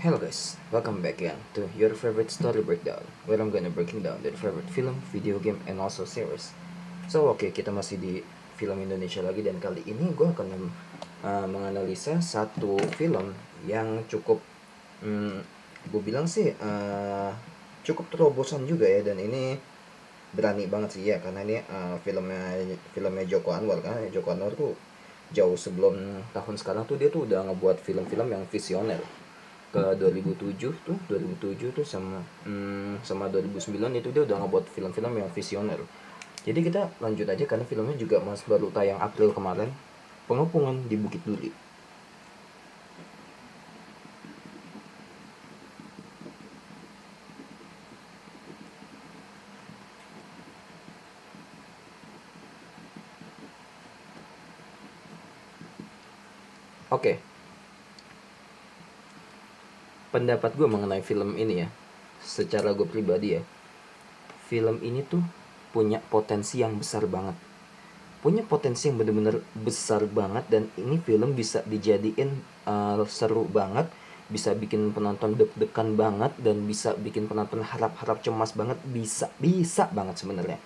Hello guys, welcome back again to your favorite story breakdown, where I'm gonna breaking down their favorite film, video game, and also series. So kita masih di film Indonesia lagi, dan kali ini gue akan menganalisa satu film yang cukup, gue bilang sih cukup terobosan juga ya, dan ini berani banget sih ya, karena ini filmnya Joko Anwar kan. Joko Anwar tuh jauh sebelum tahun sekarang tuh dia tuh udah ngebuat film-film yang visioner. Ke 2007 tuh 2007 tuh sama 2009 itu dia udah ngebuat film-film yang visioner. Jadi kita lanjut aja karena filmnya juga baru tayang April kemarin, Pengepungan di Bukit Duri. Oke, pendapat gue mengenai film ini ya, secara gue pribadi ya, film ini tuh punya potensi yang besar banget, punya potensi yang bener-bener besar banget. Dan ini film bisa dijadiin seru banget, bisa bikin penonton deg-degan banget, dan bisa bikin penonton harap-harap cemas banget, bisa banget sebenarnya.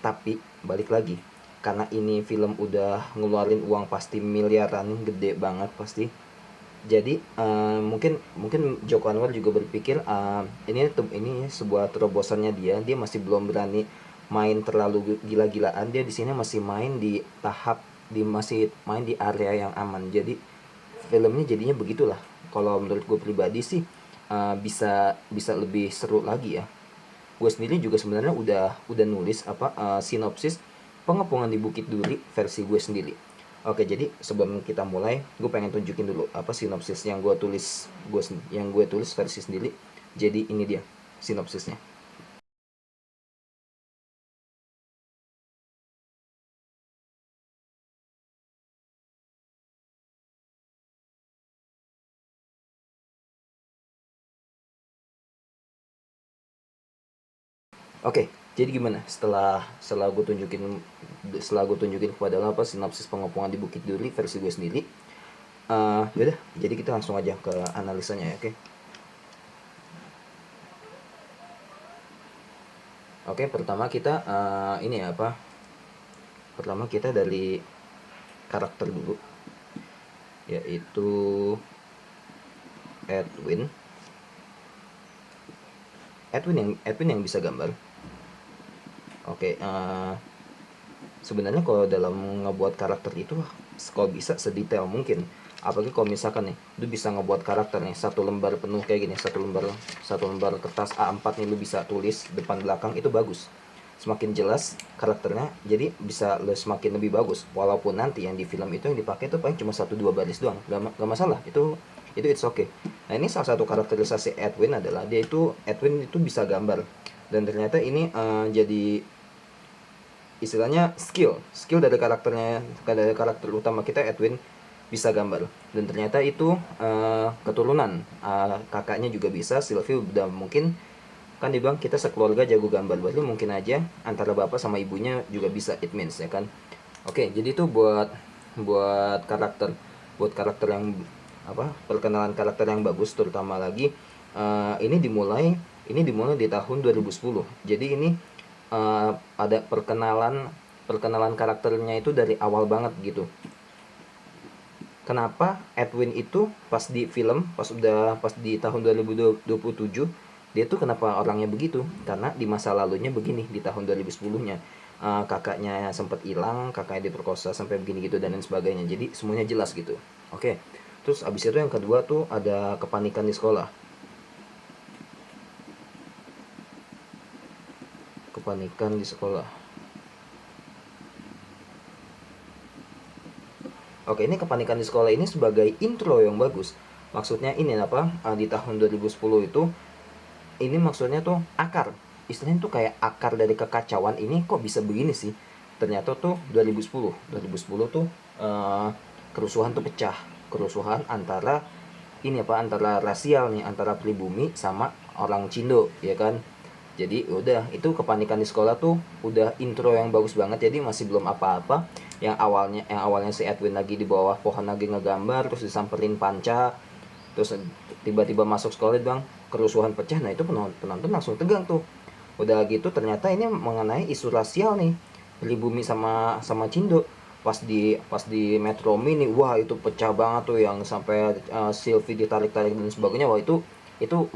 Tapi balik lagi, karena ini film udah ngeluarin uang pasti miliaran, gede banget pasti. Jadi mungkin mungkin Joko Anwar juga berpikir ini sebuah terobosannya dia masih belum berani main terlalu gila-gilaan. Dia di sini masih main di tahap, masih main di area yang aman. Jadi filmnya jadinya begitulah. Kalau menurut gue pribadi sih bisa lebih seru lagi ya. Gue sendiri juga sebenarnya udah nulis sinopsis Pengepungan di Bukit Duri versi gue sendiri. Oke, jadi sebelum kita mulai, gue pengen tunjukin dulu sinopsis yang gue tulis versi sendiri. Jadi ini dia sinopsisnya. Oke, jadi gimana setelah gue tunjukin kepada lo sinopsis Pengepungan di Bukit Duri versi gue sendiri. Yaudah, jadi kita langsung aja ke analisanya ya, oke. Oke, pertama kita pertama kita dari karakter dulu, yaitu Edwin. Edwin yang bisa gambar. Oke, sebenarnya kalau dalam ngebuat karakter itu, kalau bisa sedetail mungkin. Apalagi kalau misalkan nih, lu bisa ngebuat karakter nih satu lembar penuh kayak gini, satu lembar kertas A4 nih, lu bisa tulis depan belakang, itu bagus. Semakin jelas karakternya, jadi bisa semakin lebih bagus. Walaupun nanti yang di film itu yang dipakai itu paling cuma 1-2 baris doang, gak masalah, itu it's okay. Nah, ini salah satu karakterisasi Edwin adalah Edwin itu bisa gambar. Dan ternyata ini jadi istilahnya skill dari karakter utama kita, Edwin bisa gambar. Dan ternyata itu keturunan, kakaknya juga bisa, Sylvie udah mungkin, kan dibilang kita sekeluarga jago gambar, berarti mungkin aja antara bapak sama ibunya juga bisa, it means ya kan. Oke, jadi itu buat karakter yang perkenalan karakter yang bagus. Terutama lagi ini dimulai di tahun 2010. Jadi ini ada perkenalan karakternya itu dari awal banget gitu. Kenapa Edwin itu pas di film, pas di tahun 2027, dia tuh kenapa orangnya begitu? Karena di masa lalunya begini, di tahun 2010-nya kakaknya sempat hilang, kakaknya diperkosa sampai begini gitu, dan lain sebagainya. Jadi semuanya jelas gitu. Oke. Terus abis itu yang kedua tuh ada kepanikan di sekolah. Kepanikan di sekolah. Oke, ini kepanikan di sekolah ini sebagai intro yang bagus. Maksudnya ini di tahun 2010 itu, ini maksudnya tuh akar. Istilahnya tuh kayak akar dari kekacauan ini kok bisa begini sih. Ternyata tuh 2010 tuh kerusuhan tuh pecah. Kerusuhan antara antara rasial nih, antara pribumi sama orang Cindo, ya kan. Jadi udah, itu kepanikan di sekolah tuh udah intro yang bagus banget. Jadi masih belum apa-apa. Yang awalnya si Edwin lagi di bawah pohon lagi ngegambar, terus disamperin Panca, terus tiba-tiba masuk sekolah bang kerusuhan pecah, nah itu penonton langsung tegang tuh. Udah gitu ternyata ini mengenai isu rasial nih, Pribumi sama Cindo. Pas di Metro Mini, wah itu pecah banget tuh, yang sampai Sylvie ditarik-tarik dan sebagainya. Wah itu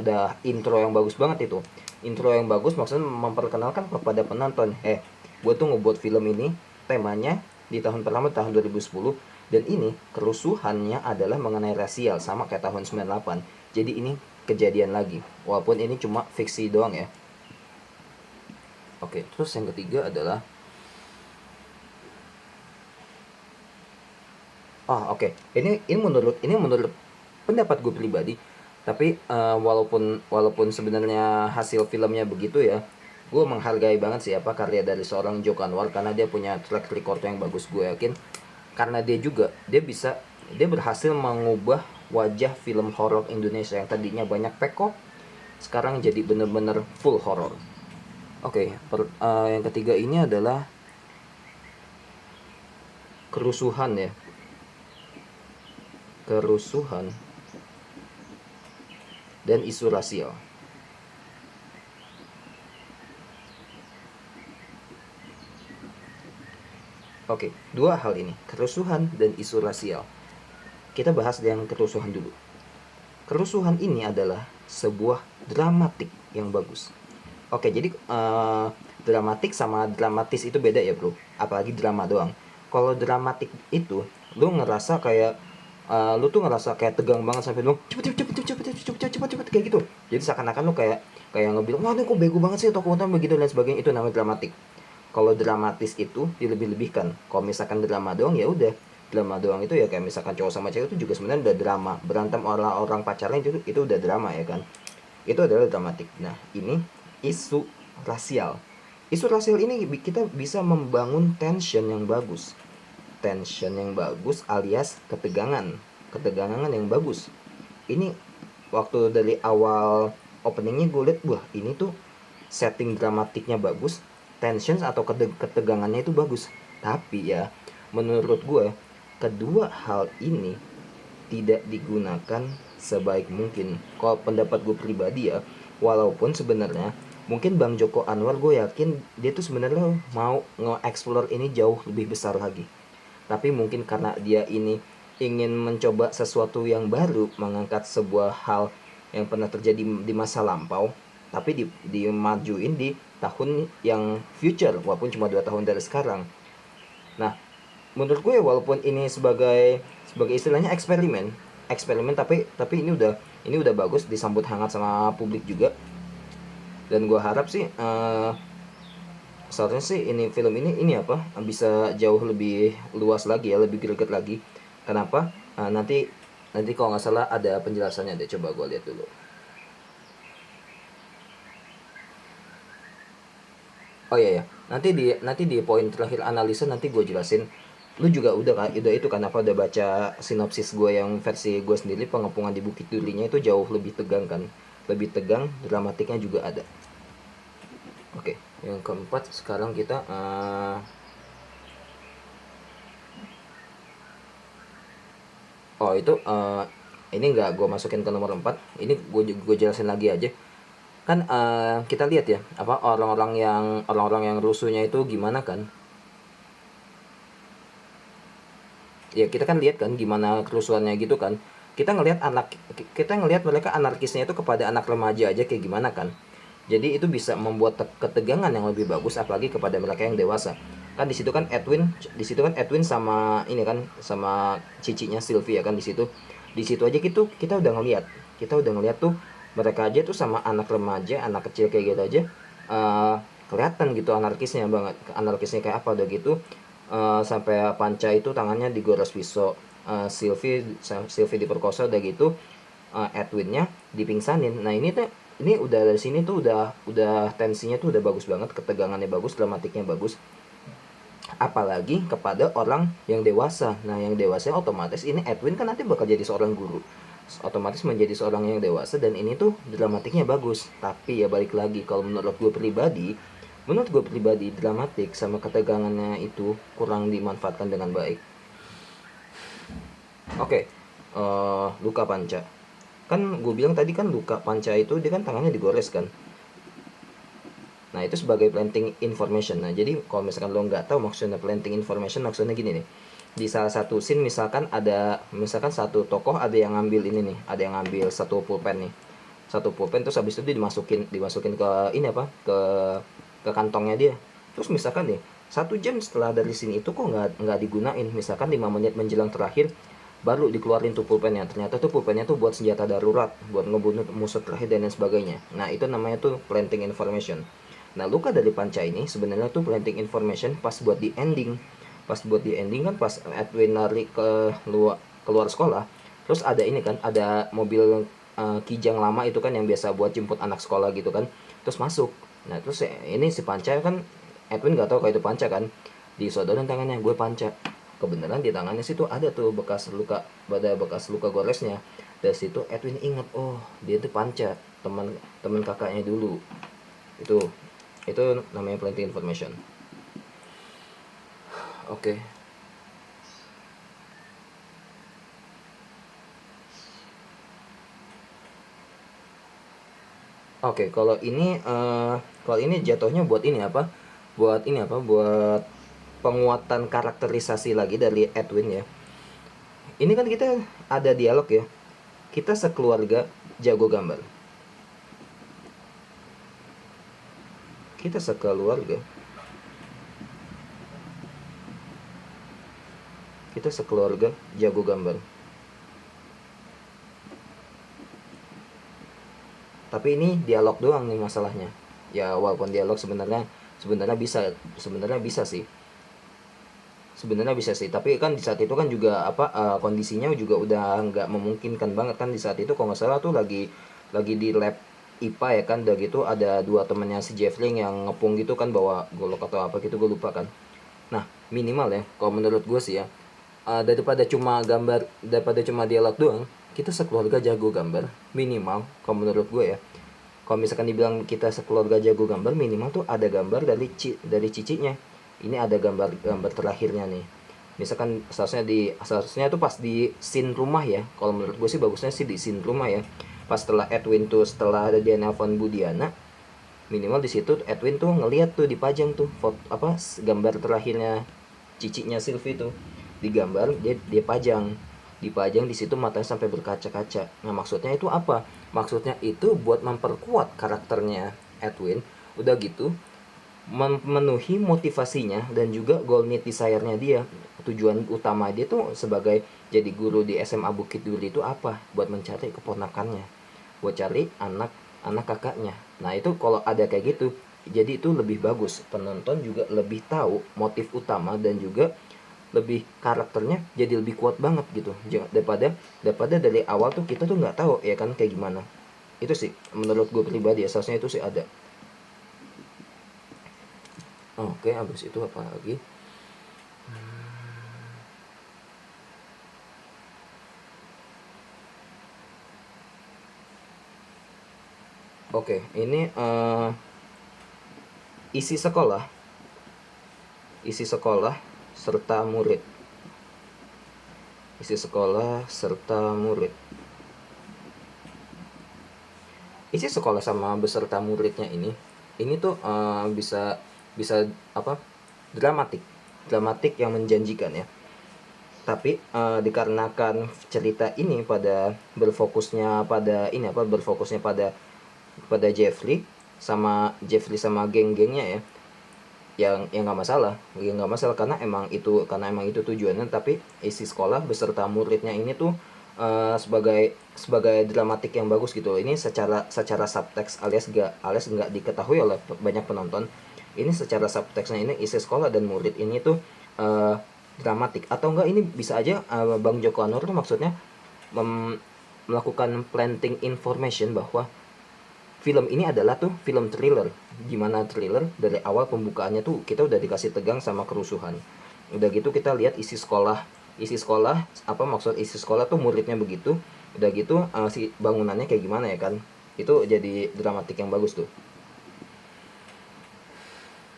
udah intro yang bagus banget itu. Intro yang bagus maksudnya memperkenalkan kepada penonton, gue tuh ngebuat film ini temanya di tahun pertama tahun 2010, dan ini kerusuhannya adalah mengenai rasial sama kayak tahun 98. Jadi ini kejadian lagi walaupun ini cuma fiksi doang ya. Oke, terus yang ketiga adalah oke. Ini menurut pendapat gue pribadi, tapi walaupun sebenarnya hasil filmnya begitu ya, gue menghargai banget sih apa karya dari seorang Joko Anwar, karena dia punya track record yang bagus. Gue yakin karena dia berhasil mengubah wajah film horor Indonesia yang tadinya banyak pekok, sekarang jadi bener-bener full horor. Oke, yang ketiga ini adalah kerusuhan ya. Kerusuhan dan isu rasial. Oke, dua hal ini, kerusuhan dan isu rasial. Kita bahas yang kerusuhan dulu. Kerusuhan ini adalah sebuah dramatik yang bagus. Oke, jadi dramatik sama dramatis itu beda ya bro, apalagi drama doang. Kalau dramatik itu lu ngerasa kayak lu tuh ngerasa kayak tegang banget sampai lu cepet kayak gitu. Jadi seakan-akan lu kayak ngebilang, wah ini kok bego banget sih tokoh utama begitu dan sebagainya. Itu namanya dramatik. Kalau dramatis itu dilebih-lebihkan. Kalau misalkan drama doang ya udah, drama doang itu ya kayak misalkan cowok sama cewek itu juga sebenarnya udah drama, berantem orang pacarnya itu udah drama ya kan. Itu adalah dramatik. Nah ini isu rasial. Isu rasial ini kita bisa membangun tension yang bagus. Tension yang bagus alias ketegangan yang bagus. Ini waktu dari awal openingnya gue liat, wah ini tuh setting dramatiknya bagus, tension atau ketegangannya itu bagus. Tapi ya menurut gue kedua hal ini tidak digunakan sebaik mungkin. Kalau pendapat gue pribadi ya, walaupun sebenarnya mungkin Bang Joko Anwar, gue yakin dia tuh sebenarnya mau nge-explore ini jauh lebih besar lagi. Tapi mungkin karena dia ini ingin mencoba sesuatu yang baru, mengangkat sebuah hal yang pernah terjadi di masa lampau, tapi dimajuin di tahun yang future, walaupun cuma 2 tahun dari sekarang. Nah, menurut gue walaupun ini sebagai istilahnya eksperimen, tapi ini udah bagus, disambut hangat sama publik juga. Dan gue harap sih seharusnya sih ini film ini apa bisa jauh lebih luas lagi ya, lebih greget lagi. Kenapa? Nanti kalau nggak salah ada penjelasannya deh, coba gue lihat dulu. Oh iya ya, nanti di poin terakhir analisa nanti gue jelasin. Lu juga udah itu kan apa udah baca sinopsis gue yang versi gue sendiri, pengepungan di Bukit Durinya itu jauh lebih tegang kan, lebih tegang, dramatiknya juga ada. Oke, yang keempat sekarang kita itu ini nggak gue masukin ke nomor 4, ini gue jelasin lagi aja. Kan kita lihat ya apa orang-orang yang rusuhnya itu gimana kan. Ya kita kan lihat kan gimana kerusuhannya gitu kan. Kita ngelihat mereka anarkisnya itu kepada anak remaja aja kayak gimana kan. Jadi itu bisa membuat ketegangan yang lebih bagus, apalagi kepada mereka yang dewasa. Kan di situ kan Edwin sama ini kan sama cicinya Sylvia kan di situ. Di situ aja gitu kita udah ngelihat. Tuh mereka aja tuh sama anak remaja, anak kecil kayak gitu aja kelihatan gitu anarkisnya banget. Anarkisnya kayak apa udah gitu. Sampai Panca itu tangannya digores pisau, Sylvie diperkosa udah gitu, Edwinnya dipingsanin. Nah ini udah dari sini tuh udah tensinya tuh udah bagus banget, ketegangannya bagus, dramatiknya bagus, apalagi kepada orang yang dewasa. Nah yang dewasa otomatis ini Edwin kan nanti bakal jadi seorang guru, otomatis menjadi seorang yang dewasa, dan ini tuh dramatiknya bagus. Tapi ya balik lagi, kalau menurut gue pribadi dramatik sama ketegangannya itu kurang dimanfaatkan dengan baik. Oke, Luka Panca. Kan gue bilang tadi kan luka panca itu dia kan tangannya digores kan. Nah itu sebagai planting information. Nah jadi kalau misalkan lo nggak tahu maksudnya planting information, maksudnya gini nih. Di salah satu scene misalkan satu tokoh ada yang ngambil ini nih, ada yang ngambil satu pulpen nih, satu pulpen, terus habis itu dia dimasukin ke ini apa, ke kantongnya dia. Terus misalkan nih 1 jam setelah dari sini itu kok nggak digunain, misalkan 5 menit menjelang terakhir baru dikeluarin tuh pulpennya, ternyata tuh pulpennya tuh buat senjata darurat, buat ngebunuh musuh terakhir dan lain sebagainya. Nah itu namanya tuh planting information. Nah luka dari panca ini sebenarnya tuh planting information pas buat di ending. Pas buat di ending kan pas Edwin lari keluar sekolah, terus ada ini kan, ada mobil kijang lama itu kan yang biasa buat jemput anak sekolah gitu kan, terus masuk. Nah terus ini si panca kan, Edwin nggak tahu kalau itu panca kan, disodorin tangannya, gue panca. Kebenaran di tangannya situ ada tuh bekas luka goresnya. Dari situ Edwin inget, oh dia tuh panca, teman teman kakaknya dulu. Itu itu namanya planting information. Oke. Oke, kalau ini jatuhnya buat ini apa? Buat penguatan karakterisasi lagi dari Edwin ya. Ini kan kita ada dialog ya. Kita sekeluarga jago gambar. Kita sekeluarga. Kita sekeluarga jago gambar. Tapi ini dialog doang nih masalahnya. Ya walaupun dialog sebenarnya bisa sih. Sebenarnya bisa sih, tapi kan di saat itu kan juga kondisinya juga udah nggak memungkinkan banget kan di saat itu. Kalau nggak salah tuh lagi di lab IPA ya kan, udah gitu ada dua temennya si Jeffling yang ngepung gitu kan, bawa golok atau apa gitu, gue lupa kan. Nah minimal ya kalau menurut gue sih ya, daripada cuma dialog doang, kita sekeluarga jago gambar minimal. Kalau menurut gue ya, kalau misalkan dibilang kita sekeluarga jago gambar, minimal tuh ada gambar dari cicinya. Ini ada gambar terakhirnya nih. Misalkan seharusnya tuh pas di scene rumah ya. Kalau menurut gue sih bagusnya sih di scene rumah ya. Pas setelah Edwin tuh, setelah ada dia nelpon Budiana, minimal di situ Edwin tuh ngeliat tuh dipajang tuh foto gambar terakhirnya cicinya Sylvie tuh, digambar, dia dipajang di situ, matanya sampai berkaca-kaca. Nah maksudnya itu apa? Maksudnya itu buat memperkuat karakternya Edwin. Udah gitu memenuhi motivasinya dan juga goal need desire-nya dia. Tujuan utama dia tuh sebagai jadi guru di SMA Bukit Duri itu apa? Buat mencari keponakannya, buat cari anak kakaknya. Nah itu kalau ada kayak gitu, jadi itu lebih bagus, penonton juga lebih tahu motif utama dan juga lebih karakternya jadi lebih kuat banget gitu. Daripada dari awal tuh kita tuh nggak tahu ya kan kayak gimana. Itu sih menurut gue pribadi ya, seharusnya itu sih ada. Oke, habis itu apa lagi? Oke, ini isi sekolah, isi sekolah serta murid, isi sekolah serta murid. Isi sekolah sama beserta muridnya ini tuh bisa bisa apa? Dramatik, dramatik yang menjanjikan ya. Tapi dikarenakan cerita ini berfokusnya pada Jeffrey sama geng-gengnya ya, yang nggak masalah, karena emang itu tujuannya. Tapi isi sekolah beserta muridnya ini tuh sebagai dramatik yang bagus gitu. Ini secara subtext alias nggak diketahui oleh banyak penonton. Ini secara subtextnya, ini isi sekolah dan murid ini tuh dramatik atau enggak, ini bisa aja Bang Joko Anwar tuh maksudnya melakukan planting information bahwa film ini adalah tuh film thriller. Gimana thriller? Dari awal pembukaannya tuh kita udah dikasih tegang sama kerusuhan. Udah gitu kita lihat isi sekolah, apa maksud isi sekolah tuh muridnya begitu. Udah gitu si bangunannya kayak gimana ya kan? Itu jadi dramatik yang bagus tuh.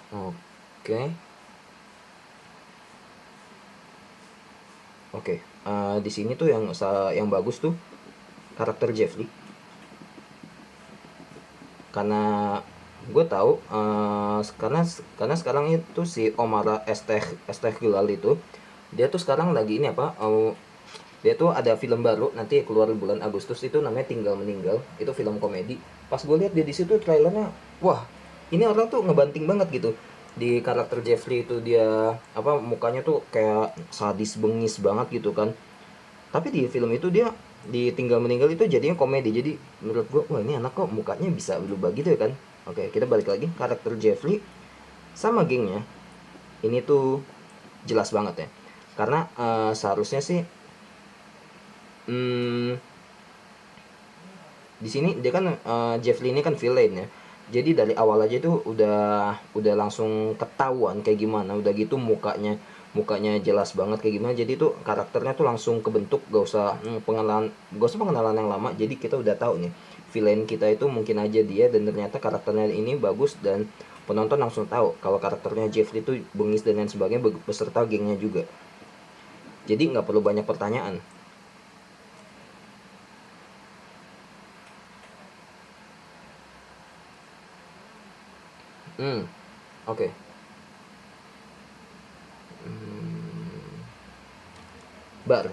Oke. Oke. Di sini tuh yang bagus tuh karakter Jeffrey, karena gue tahu karena sekarang itu si Omara Esteh itu dia tuh sekarang lagi ini apa, dia tuh ada film baru nanti keluar bulan Agustus, itu namanya Tinggal Meninggal, itu film komedi. Pas gue lihat dia di situ trailernya, wah ini orang tuh ngebanting banget gitu di karakter Jeffrey itu. Dia apa, mukanya tuh kayak sadis bengis banget gitu kan, tapi di film itu dia di Tinggal Meninggal itu jadinya komedi. Jadi menurut gue, wah ini anak kok mukanya bisa berubah gitu ya kan. Oke, kita balik lagi karakter Jeffrey sama gengnya ini tuh jelas banget ya, karena seharusnya sih di sini dia kan Jeffrey ini kan villain ya, jadi dari awal aja tuh udah langsung ketahuan kayak gimana. Udah gitu mukanya jelas banget kayak gimana, jadi tuh karakternya tuh langsung kebentuk. Gak usah pengenalan yang lama, jadi kita udah tahu nih villain kita itu mungkin aja dia, dan ternyata karakternya ini bagus, dan penonton langsung tahu kalau karakternya Jeffrey itu bengis dan lain sebagainya, beserta gengnya juga. Jadi nggak perlu banyak pertanyaan. Oke. Bar.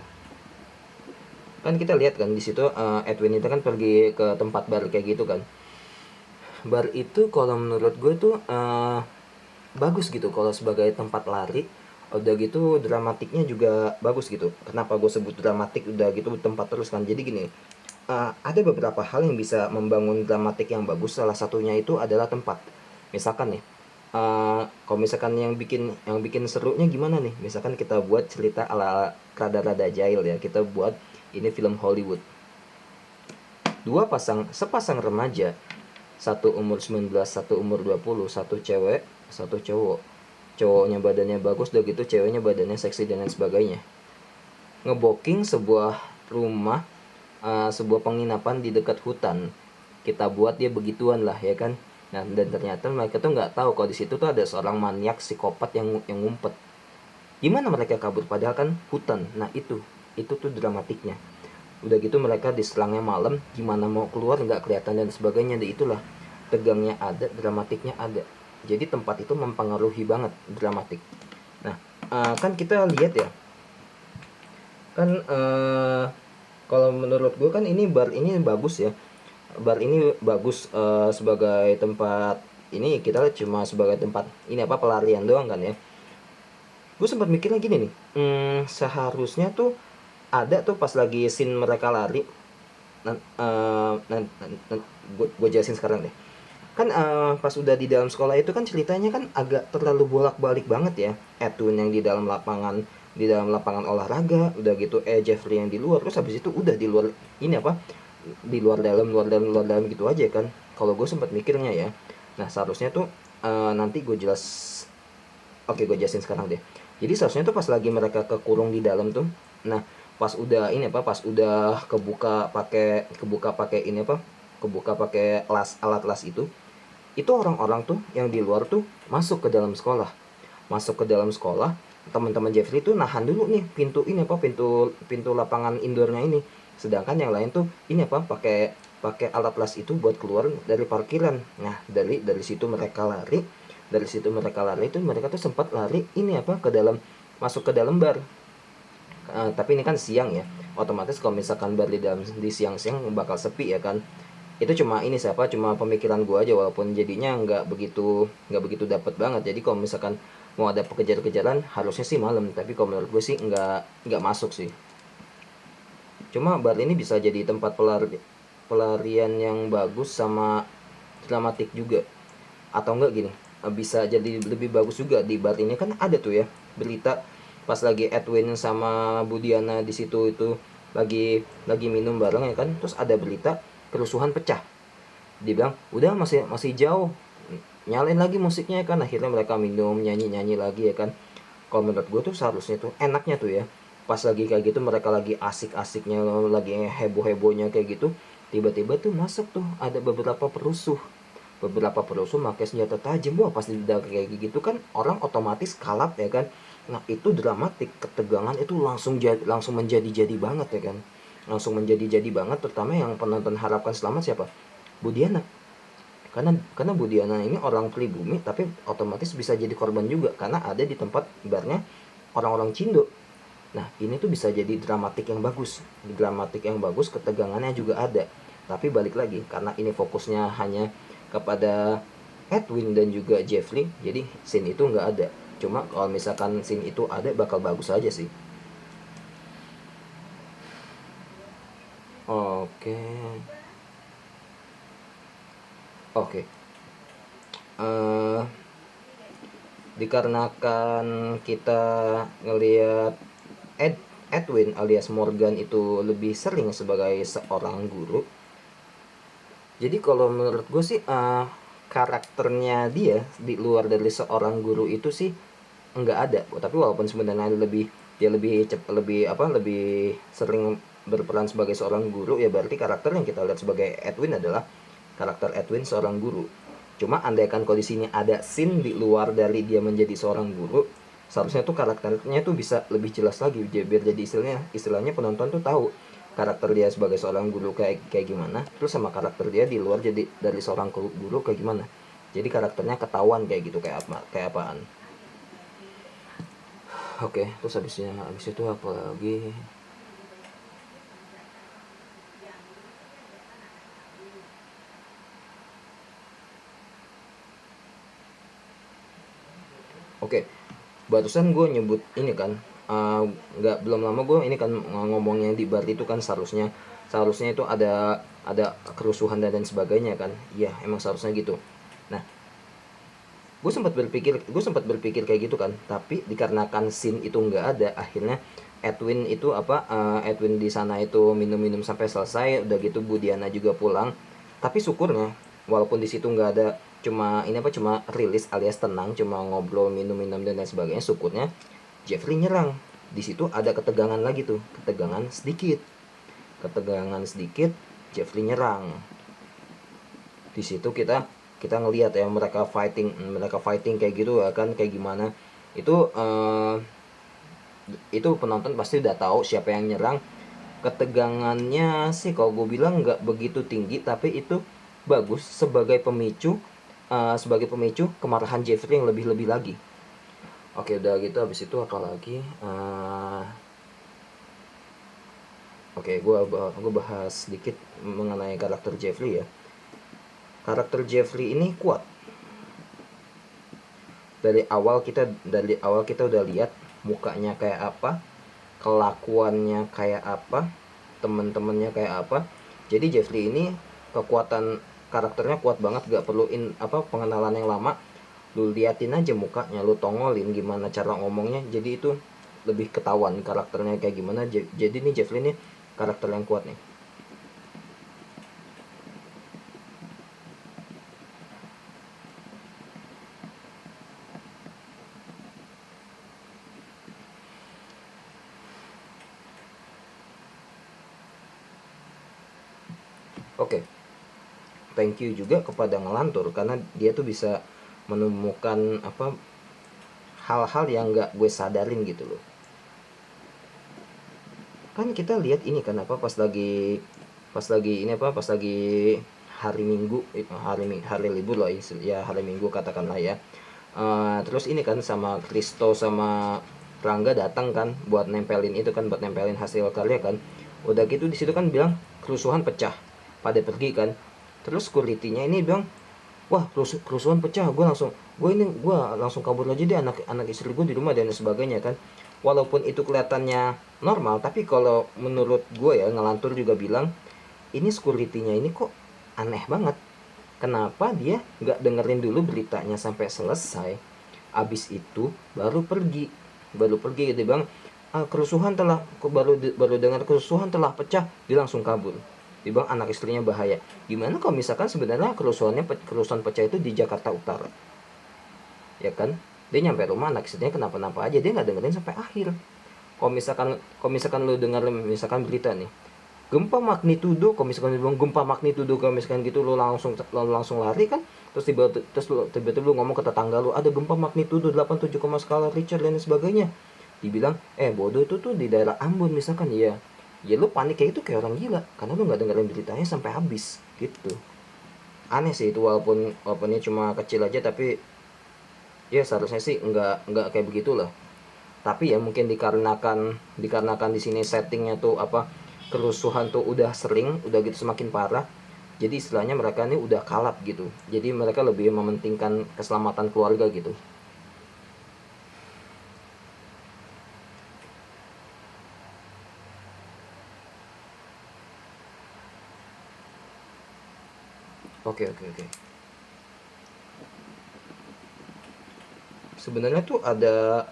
Kan kita lihat kan di situ Edwin itu kan pergi ke tempat bar kayak gitu kan. Bar itu kalau menurut gue tuh bagus gitu kalau sebagai tempat lari. Udah gitu dramatiknya juga bagus gitu. Kenapa gue sebut dramatik, udah gitu tempat terus kan. Jadi gini, ada beberapa hal yang bisa membangun dramatik yang bagus. Salah satunya itu adalah tempat. Misalkan nih, kalau misalkan yang bikin serunya gimana nih? Misalkan kita buat cerita ala rada-rada jahil ya. Kita buat ini film Hollywood. Sepasang remaja, satu umur 19, satu umur 20, satu cewek, satu cowok. Cowoknya badannya bagus, udah gitu ceweknya badannya seksi dan lain sebagainya. Ngebooking sebuah rumah, sebuah penginapan di dekat hutan. Kita buat dia begituan lah ya kan. Nah, dan ternyata mereka tuh nggak tahu kalau di situ tuh ada seorang maniak psikopat yang ngumpet. Gimana mereka kabur padahal kan hutan. Nah, itu tuh dramatiknya. Udah gitu mereka diserangnya malam, gimana mau keluar nggak kelihatan dan sebagainya. Dan itulah tegangnya ada, dramatiknya ada. Jadi tempat itu mempengaruhi banget dramatik. Nah, kan kita lihat ya, kan kalau menurut gue kan ini bar ini bagus ya. Bar ini bagus sebagai tempat ini, kita cuma sebagai tempat ini apa, pelarian doang kan ya. Gue sempat mikirnya gini nih, seharusnya tuh ada tuh pas lagi scene mereka lari. Gue jelasin sekarang deh. Kan pas udah di dalam sekolah itu kan ceritanya kan agak terlalu bolak-balik banget ya. Edwin yang di dalam lapangan olahraga, udah gitu Jeffrey yang di luar, terus habis itu udah di luar ini apa, di luar dalam gitu aja kan. Kalau gue sempat mikirnya ya, nah seharusnya tuh nanti gue jelasin sekarang deh. Jadi seharusnya tuh pas lagi mereka kekurung di dalam tuh, nah pas udah ini apa, pas udah kebuka pakai ini apa, kebuka pakai alat las itu orang-orang tuh yang di luar tuh masuk ke dalam sekolah. Teman-teman Jeffrey tuh nahan dulu nih pintu ini apa, pintu lapangan indoornya ini, sedangkan yang lain tuh ini apa, pakai alat las itu buat keluar dari parkiran. Nah, dari situ mereka lari. Dari situ mereka lari itu mereka tuh sempat lari ini apa, masuk ke dalam bar. Tapi ini kan siang ya, otomatis kalau misalkan bar di siang-siang bakal sepi ya kan. Itu cuma pemikiran gue aja, walaupun jadinya nggak begitu dapat banget. Jadi kalau misalkan mau ada kejar-kejaran harusnya sih malam, tapi kalau menurut gue sih nggak masuk sih. Cuma bar ini bisa jadi tempat pelarian yang bagus sama dramatik juga. Atau enggak gini, bisa jadi lebih bagus juga. Di bar ini kan ada tuh ya berita pas lagi Edwin sama Budiana di situ itu lagi minum bareng ya kan, terus ada berita kerusuhan pecah. Dia bilang udah masih jauh, nyalain lagi musiknya ya kan. Akhirnya mereka minum, nyanyi lagi ya kan. Kalau menurut gue tuh seharusnya tuh enaknya tuh ya, pas lagi kayak gitu mereka lagi asik-asiknya, lagi heboh-hebohnya kayak gitu, tiba-tiba tuh masuk tuh ada beberapa perusuh pakai senjata tajam. Wah, pas udah kayak gitu kan orang otomatis kalap ya kan. Nah, itu dramatik, ketegangan itu langsung menjadi banget ya kan. langsung menjadi-jadi banget, terutama yang penonton harapkan selamat siapa? Budiana. Karena Budiana ini orang pribumi tapi otomatis bisa jadi korban juga karena ada di tempat ibaratnya orang-orang Cindo. Nah, ini tuh bisa jadi dramatik yang bagus. Dramatik yang bagus, ketegangannya juga ada. Tapi balik lagi, karena ini fokusnya hanya kepada Edwin dan juga Jeffrey, jadi scene itu nggak ada. Cuma kalau misalkan scene itu ada, bakal bagus aja sih. Oke. Oke. Eh, dikarenakan kita ngelihat Edwin alias Morgan itu lebih sering sebagai seorang guru. Jadi kalau menurut gue sih karakternya dia di luar dari seorang guru itu sih nggak ada. Tapi walaupun sebenarnya dia lebih sering berperan sebagai seorang guru, ya berarti karakter yang kita lihat sebagai Edwin adalah karakter Edwin seorang guru. Cuma andaikan kalau di sini ada scene di luar dari dia menjadi seorang guru, seharusnya tuh karakternya tuh bisa lebih jelas lagi biar jadi istilahnya penonton tuh tahu karakter dia sebagai seorang guru kayak gimana, terus sama karakter dia di luar jadi dari seorang guru kayak gimana. Jadi karakternya ketahuan kayak gitu, kayak apaan. Oke, terus habis itu apa lagi? Oke, barusan gue nyebut ini kan, belum lama gue ini kan ngomongnya di bar itu kan seharusnya itu ada kerusuhan dan sebagainya kan. Iya, emang seharusnya gitu. Nah, gue sempat berpikir kayak gitu kan, tapi dikarenakan scene itu nggak ada, akhirnya Edwin di sana itu minum-minum sampai selesai, udah gitu Bu Diana juga pulang. Tapi syukurnya walaupun di situ nggak ada, cuma rilis alias tenang, cuma ngobrol minum-minum dan lain sebagainya, syukurnya Jeffrey nyerang. Di situ ada ketegangan lagi tuh, ketegangan sedikit, Jeffrey nyerang. Di situ kita kita ngelihat ya mereka fighting kayak gitu ya kan, kayak gimana. Itu penonton pasti udah tahu siapa yang nyerang. Ketegangannya sih kalau gue bilang nggak begitu tinggi, tapi itu bagus sebagai pemicu kemarahan Jeffrey yang lebih-lebih lagi. Oke, udah gitu habis itu apa lagi? Oke, gue bahas sedikit mengenai karakter Jeffrey ya. Karakter Jeffrey ini kuat. Dari awal kita udah lihat mukanya kayak apa, kelakuannya kayak apa, teman-temannya kayak apa. Jadi Jeffrey ini kekuatan karakternya kuat banget, gak perlu pengenalan yang lama. Lu liatin aja mukanya, lu tongolin gimana cara ngomongnya, jadi itu lebih ketahuan karakternya kayak gimana. Jadi nih Jeffrey ini karakter yang kuat nih. Oke, thank you juga kepada Ngelantur karena dia tuh bisa menemukan hal-hal yang nggak gue sadarin gitu loh. Kan kita lihat ini kan pas lagi hari Minggu, hari libur lah ya, hari Minggu katakanlah ya. Terus ini kan sama Kristo sama Rangga datang kan buat nempelin hasil karya kan. Udah gitu di situ kan bilang kerusuhan pecah, pada pergi kan. Terus security-nya ini bilang, wah kerusuhan pecah, gue langsung kabur aja deh, anak istri gue di rumah dan sebagainya kan. Walaupun itu kelihatannya normal, tapi kalau menurut gue ya, Ngelantur juga bilang ini security-nya ini kok aneh banget. Kenapa dia nggak dengerin dulu beritanya sampai selesai, abis itu baru pergi gitu bang. Kerusuhan telah baru dengar kerusuhan telah pecah, dia langsung kabur. Dia bilang anak istrinya bahaya. Gimana kalau misalkan sebenarnya kerusuhan pecah itu di Jakarta Utara, ya kan? Dia nyampe rumah anak istrinya kenapa-napa aja, dia nggak dengerin sampai akhir. Kalau misalkan lu dengar misalkan berita nih, gempa magnitudo, kalau misalkan bilang gempa magnitudo, kalau misalkan gitu lu langsung lari kan. Tiba-tiba lu ngomong ke tetangga lu, ada gempa magnitudo 87, skala Richter dan sebagainya. Dibilang bodoh, itu tuh di daerah Ambon misalkan. Ya ya lu panik kayak itu kayak orang gila karena lu nggak dengerin beritanya sampai habis gitu. Aneh sih itu, walaupun ini cuma kecil aja, tapi ya seharusnya sih nggak kayak begitulah. Tapi ya mungkin dikarenakan di sini settingnya tuh apa, kerusuhan tuh udah sering, udah gitu semakin parah, jadi istilahnya mereka ini udah kalap gitu, jadi mereka lebih mementingkan keselamatan keluarga gitu. Oke, oke, oke. Sebenarnya tuh ada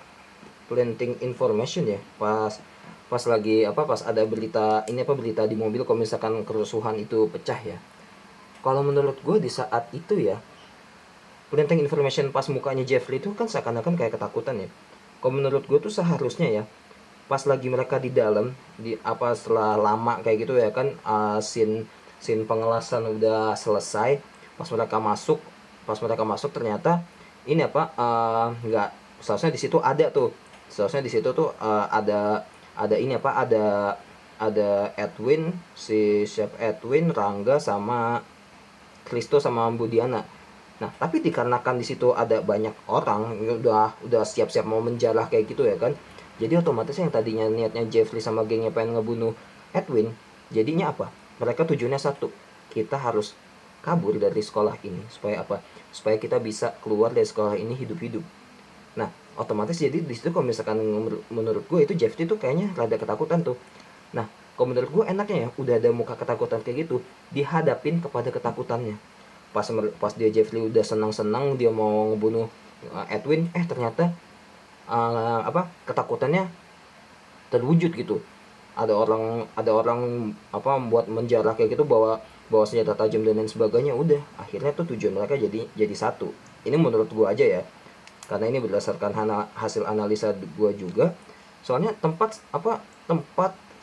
planting information ya, pas pas lagi apa, pas ada berita ini apa, berita di mobil kalau misalkan kerusuhan itu pecah ya. Kalau menurut gue di saat itu ya, planting information pas mukanya Jeffrey itu kan seakan-akan kayak ketakutan ya. Kalau menurut gue tuh seharusnya ya, pas lagi mereka di dalam, di apa, setelah lama kayak gitu ya kan, scene scene pengelasan udah selesai, pas mereka masuk, ternyata ini apa, nggak, seharusnya di situ ada tuh, seharusnya di situ tuh ada ini apa, ada Edwin, si Chef Edwin, Rangga sama Kristo sama Budiana. Nah, tapi dikarenakan di situ ada banyak orang, udah siap-siap mau menjarah kayak gitu ya kan. Jadi otomatis yang tadinya niatnya Jeffrey sama gengnya pengen ngebunuh Edwin, jadinya apa? Mereka tujuannya satu. Kita harus kabur dari sekolah ini supaya apa? Supaya kita bisa keluar dari sekolah ini hidup-hidup. Nah, otomatis jadi di situ kalau misalkan menurut gue itu Jeffrey tuh kayaknya rada ketakutan tuh. Nah, kalau menurut gue enaknya ya, udah ada muka ketakutan kayak gitu, dihadapin kepada ketakutannya. Pas dia Jeffrey udah senang-senang dia mau ngebunuh Edwin, ternyata apa, ketakutannya terwujud gitu. Ada orang apa, buat menjarah kayak gitu, bawa bawa senjata tajam dan lain sebagainya. Udah, akhirnya tuh tujuan mereka jadi satu. Ini menurut gue aja ya, karena ini berdasarkan hasil analisa gue juga. Soalnya tempat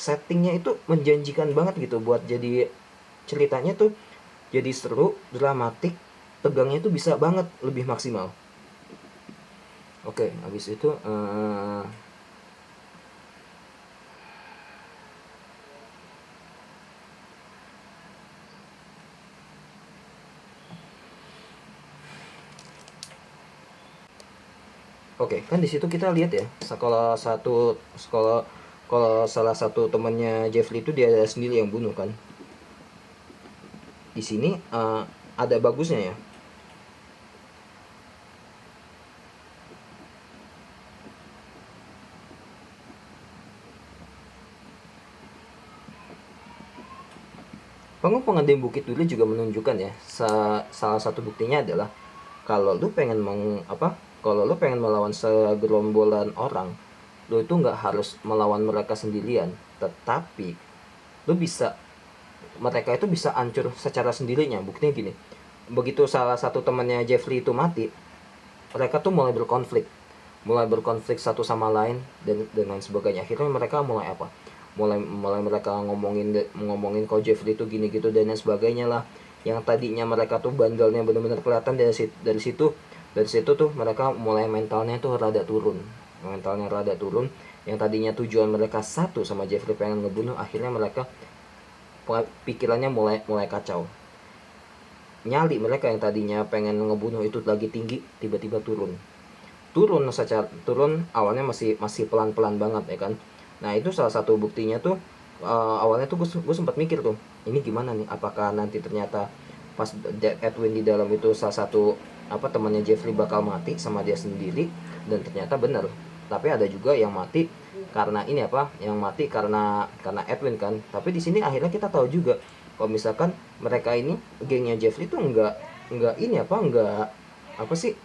settingnya itu menjanjikan banget gitu, buat jadi ceritanya tuh jadi seru, dramatik, tegangnya itu bisa banget lebih maksimal. Oke, habis itu oke, kan di situ kita lihat ya, sekolah kalau salah satu temannya Jeffrey itu dia sendiri yang bunuh kan. Di sini ada bagusnya ya. Pengadaan Bukit Duri juga menunjukkan ya, salah satu buktinya adalah kalau lu pengen kalau lu pengen melawan segerombolan orang, lu itu nggak harus melawan mereka sendirian, tetapi lu bisa, mereka itu bisa hancur secara sendirinya. Buktinya gini, begitu salah satu temannya Jeffrey itu mati, mereka tuh mulai berkonflik satu sama lain dan lain sebagainya. Akhirnya mereka mulai apa, mulai mulai mereka ngomongin ngomongin kok Jeffrey itu gini gitu dan lain sebagainya lah. Yang tadinya mereka tuh bandelnya benar-benar kelihatan, dari situ tuh mereka mulai mentalnya rada turun. Yang tadinya tujuan mereka satu sama Jeffrey pengen ngebunuh, akhirnya mereka pikirannya mulai mulai kacau. Nyali mereka yang tadinya pengen ngebunuh itu lagi tinggi, tiba-tiba turun awalnya masih masih pelan-pelan banget ya kan. Nah, itu salah satu buktinya tuh, awalnya tuh gue sempat mikir tuh, ini gimana nih, apakah nanti ternyata pas Edwin di dalam itu salah satu apa, temannya Jeffrey bakal mati sama dia sendiri, dan ternyata benar. Tapi ada juga yang mati karena ini apa, yang mati karena Edwin kan. Tapi di sini akhirnya kita tahu juga kalau misalkan mereka ini, gengnya Jeffrey tuh nggak ini apa, nggak apa sih,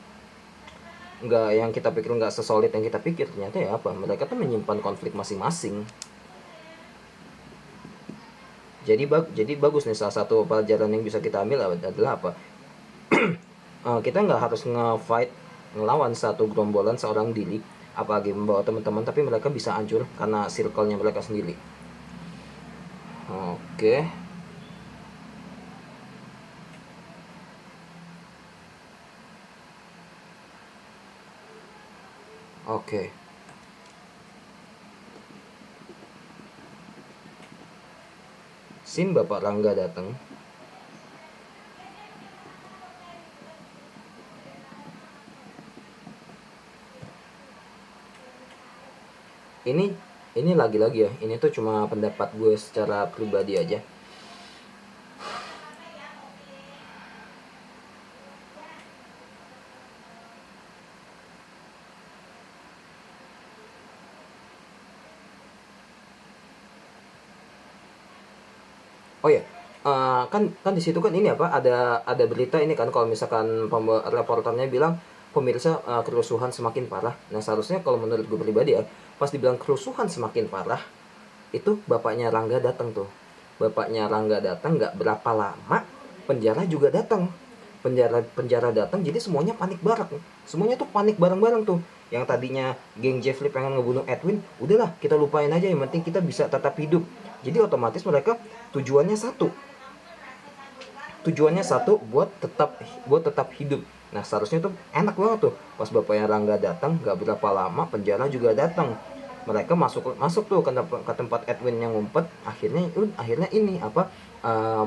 nggak yang kita pikir, nggak sesolid yang kita pikir. Ternyata ya apa, mereka tuh menyimpan konflik masing-masing. Jadi bagus nih, salah satu pelajaran yang bisa kita ambil adalah apa, kita nggak harus nge-fight ngelawan satu gerombolan seorang diri, apalagi membawa teman-teman, tapi mereka bisa hancur karena circle-nya mereka sendiri. Oke. Oke. scene Bapak Rangga datang. Ini lagi-lagi ya, ini tuh cuma pendapat gue secara pribadi aja. Oh ya, kan di situ kan ini apa, ada berita ini kan, kalau misalkan reporternya bilang pemirsa, kerusuhan semakin parah. Nah seharusnya kalau menurut gue pribadi ya, pas dibilang kerusuhan semakin parah, itu bapaknya Rangga datang tuh. Bapaknya Rangga datang nggak berapa lama, penjara juga datang. Penjara datang, jadi semuanya panik bareng. Semuanya tuh panik bareng-bareng tuh. Yang tadinya geng Jeffrey pengen ngebunuh Edwin, udahlah kita lupain aja, yang penting kita bisa tetap hidup. Jadi otomatis mereka tujuannya satu, buat tetap hidup. Nah seharusnya tuh enak banget tuh, pas bapaknya Rangga datang gak berapa lama penjara juga datang. Mereka masuk masuk tuh ke tempat Edwin yang ngumpet. Akhirnya ini apa,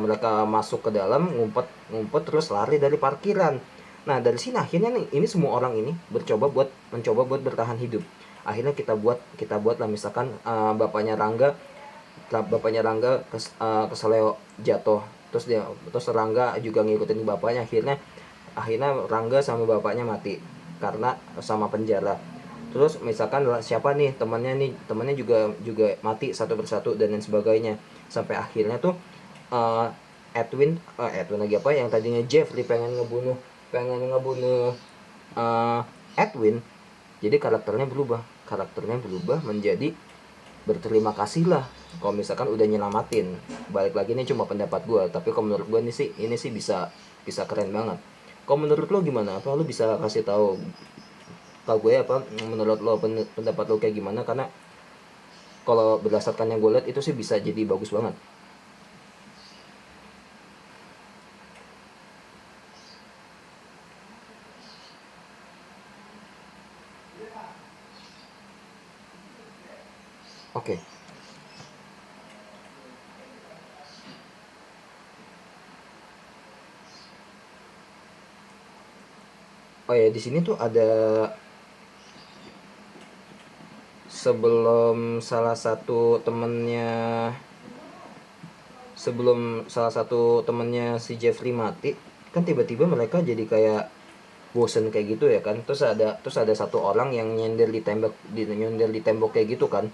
mereka masuk ke dalam, ngumpet terus lari dari parkiran. Nah dari sini akhirnya nih, ini semua orang ini mencoba buat bertahan hidup. Akhirnya kita buat lah, misalkan bapaknya Rangga keseleo jatuh, terus Rangga juga ngikutin bapaknya. Akhirnya Rangga sama bapaknya mati karena sama penjara. Terus misalkan siapa temannya juga mati satu persatu dan lain sebagainya, sampai akhirnya tuh uh, Edwin lagi apa, yang tadinya Jeffrey pengen ngebunuh uh, Edwin. Jadi karakternya berubah menjadi berterima kasih lah kalau misalkan udah nyelamatin. Balik lagi, ini cuma pendapat gue, tapi kalau menurut gue ini sih bisa keren banget. Kalau menurut lo gimana? Apa lo bisa kasih tahu ke gue apa menurut lo, pendapat lo kayak gimana? Karena kalau berdasarkan yang gue lihat itu sih bisa jadi bagus banget. Oke. Oh ya, di sini tuh ada, sebelum salah satu temennya si Jeffrey mati, kan tiba-tiba mereka jadi kayak bosen kayak gitu ya kan. Terus ada satu orang yang nyender di tembok kayak gitu kan.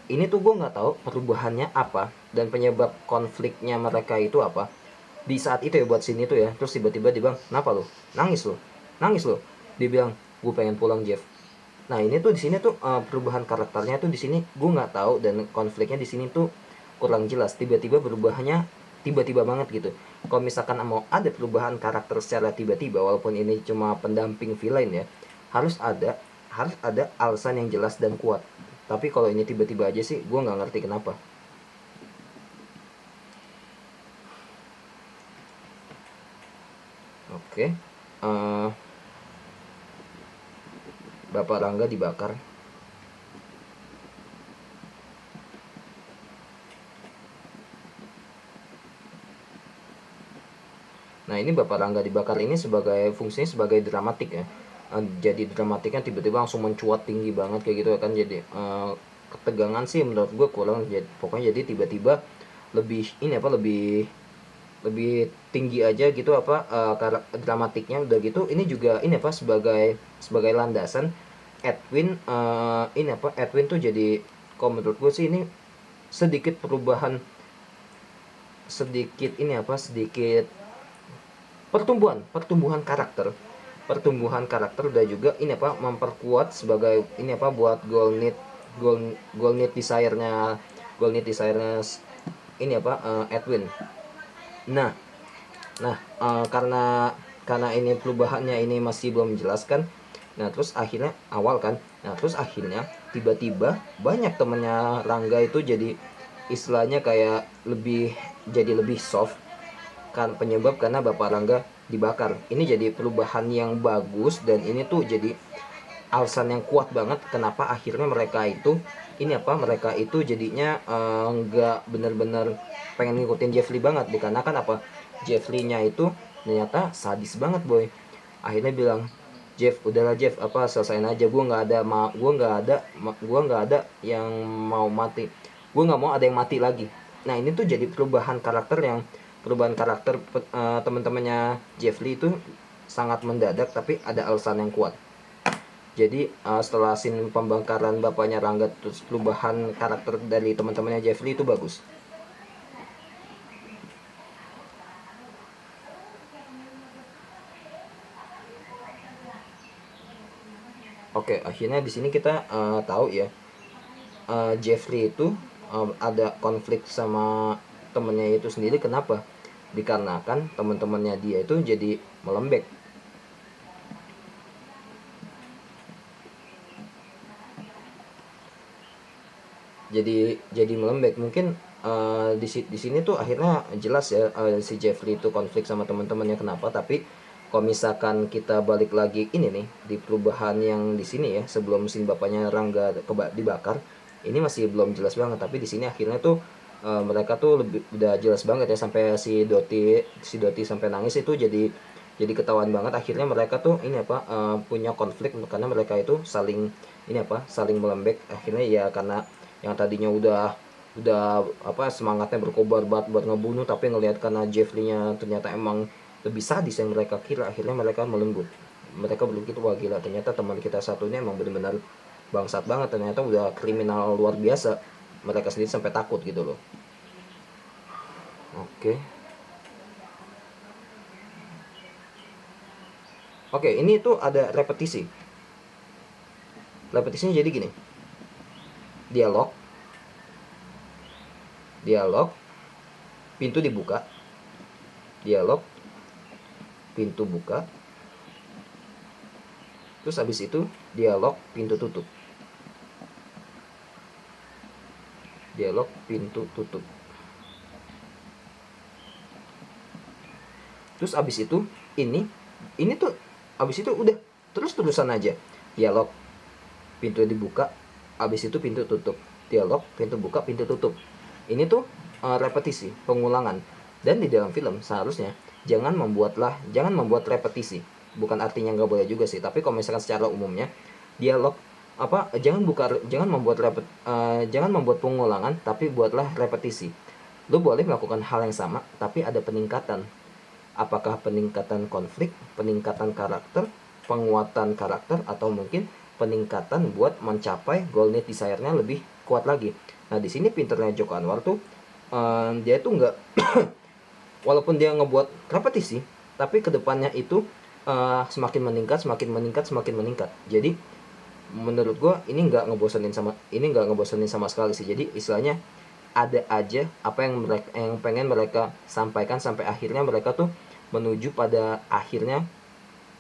Ini tuh gue nggak tahu perubahannya apa dan penyebab konfliknya mereka itu apa di saat itu ya, buat sini tuh ya. Terus tiba-tiba dia bilang, kenapa lo nangis lo, dia bilang, gue pengen pulang Jeff. Nah ini tuh di sini tuh, perubahan karakternya tuh di sini gue nggak tahu, dan konfliknya di sini tuh kurang jelas. Tiba-tiba berubahnya tiba-tiba banget gitu. Kalau misalkan mau ada perubahan karakter secara tiba-tiba, walaupun ini cuma pendamping villain ya, harus ada alasan yang jelas dan kuat. Tapi kalau ini tiba-tiba aja sih, gue nggak ngerti kenapa. Oke, eh, Bapak Rangga dibakar. Nah ini Bapak Rangga dibakar ini fungsinya sebagai dramatik ya. Jadi dramatiknya tiba-tiba langsung mencuat tinggi banget kayak gitu ya kan. Jadi ketegangan sih menurut gue kurang. Pokoknya jadi tiba-tiba lebih ini apa, lebih tinggi aja gitu apa, dramatiknya udah gitu. Ini juga ini apa, sebagai landasan Edwin tuh jadi, kalau menurut gue sih ini sedikit perubahan, sedikit pertumbuhan karakter udah juga ini apa, memperkuat sebagai ini apa, buat goal need desire-nya ini apa, Edwin. Nah karena ini perubahannya ini masih belum menjelaskan. Nah terus akhirnya tiba-tiba banyak temennya Rangga itu jadi istilahnya kayak lebih soft, kan penyebab karena Bapak Rangga dibakar. Ini jadi perubahan yang bagus, dan ini tuh jadi alasan yang kuat banget kenapa akhirnya mereka itu mereka itu jadinya nggak bener-bener pengen ngikutin Jeff Lee banget, dikarenakan apa, Jeff Lee-nya itu ternyata sadis banget boy. Akhirnya bilang, Jeff, udahlah Jeff, selesain aja, gue nggak ada yang mau mati, gue nggak mau ada yang mati lagi. Nah ini tuh jadi perubahan karakter teman-temannya Jeff Lee itu sangat mendadak, tapi ada alasan yang kuat. Jadi setelah scene pembongkaran bapaknya Rangga, terus perubahan karakter dari teman-temannya Jeff Lee itu bagus. Oke, akhirnya di sini kita tahu ya, Jeff Lee itu ada konflik sama temennya itu sendiri. Kenapa? Dikarenakan teman-temannya dia itu jadi melembek. Jadi melembek. Mungkin di sini tuh akhirnya jelas ya, si Jeffrey itu konflik sama teman-temannya kenapa. Tapi kalau misalkan kita balik lagi ini nih di perubahan yang di sini ya, sebelum mesin bapaknya Rangga dibakar, ini masih belum jelas banget. Tapi di sini akhirnya tuh mereka tuh udah jelas banget ya, sampai si Doti sampai nangis itu jadi ketahuan banget. Akhirnya mereka tuh punya konflik karena mereka itu saling melembek. Akhirnya ya karena yang tadinya udah semangatnya berkobar buat ngebunuh, tapi ngelihat karena Jeff Lee-nya ternyata emang lebih sadis yang mereka kira, akhirnya mereka melembut. Mereka berpikir, wah gila, ternyata teman kita satunya emang benar-benar bangsat banget, ternyata udah kriminal luar biasa. Mereka sendiri sampai takut gitu loh. Oke, ini tuh ada repetisinya. Jadi gini, dialog, pintu dibuka, dialog, pintu buka, terus habis itu dialog, pintu tutup, dialog, pintu tutup. Terus abis itu ini tuh abis itu udah terus-terusan aja, dialog, pintu dibuka, abis itu pintu tutup, dialog, pintu buka, pintu tutup. Ini tuh repetisi, pengulangan. Dan di dalam film seharusnya jangan membuat repetisi. Bukan artinya nggak boleh juga sih, tapi kalau misalkan secara umumnya dialog jangan membuat pengulangan, tapi buatlah repetisi. Lu boleh melakukan hal yang sama tapi ada peningkatan. Apakah peningkatan konflik, peningkatan karakter, penguatan karakter, atau mungkin peningkatan buat mencapai goal need desire-nya lebih kuat lagi. Nah di sini pinternya Joko Anwar tuh dia tuh nggak walaupun dia ngebuat repetisi, tapi kedepannya itu semakin meningkat. Jadi menurut gue ini nggak ngebosenin sama sekali sih. Jadi istilahnya ada aja apa yang pengen mereka sampaikan, sampai akhirnya mereka tuh menuju pada akhirnya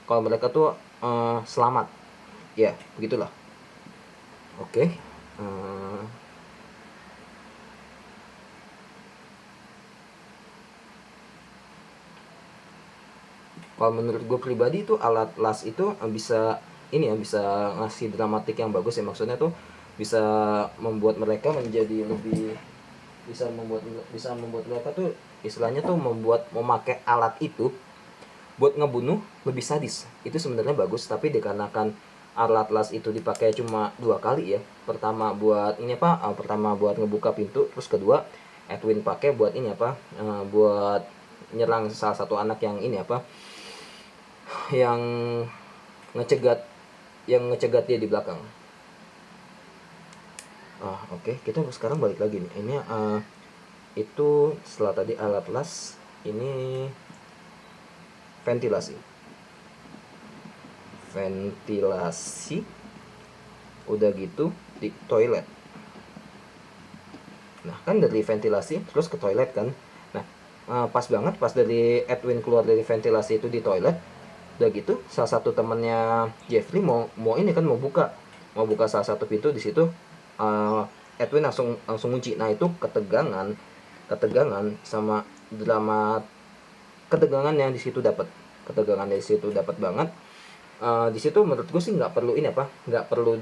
kalau mereka tuh selamat ya, begitulah. Oke. Kalau menurut gue pribadi itu alat las itu bisa bisa ngasih dramatik yang bagus ya. Maksudnya tuh bisa membuat mereka menjadi lebih bisa membuat mereka tuh istilahnya tuh memakai alat itu buat ngebunuh lebih sadis. Itu sebenarnya bagus, tapi dikarenakan alat las itu dipakai cuma 2 kali ya. Pertama buat pertama buat ngebuka pintu, terus kedua Edwin pakai buat buat nyerang salah satu anak yang yang ngecegat dia di belakang. Oke. Kita sekarang balik lagi nih. Ini itu setelah tadi alat las, ini ventilasi. Udah gitu di toilet. Nah kan dari ventilasi terus ke toilet kan. Nah pas banget pas dari Edwin keluar dari ventilasi itu di toilet, udah gitu salah satu temannya Jeffrey mau buka salah satu pintu. Di situ Edwin langsung kunci. Nah itu ketegangan sama drama, ketegangan yang di situ dapat banget. Di situ menurut gue sih nggak perlu ini apa, nggak perlu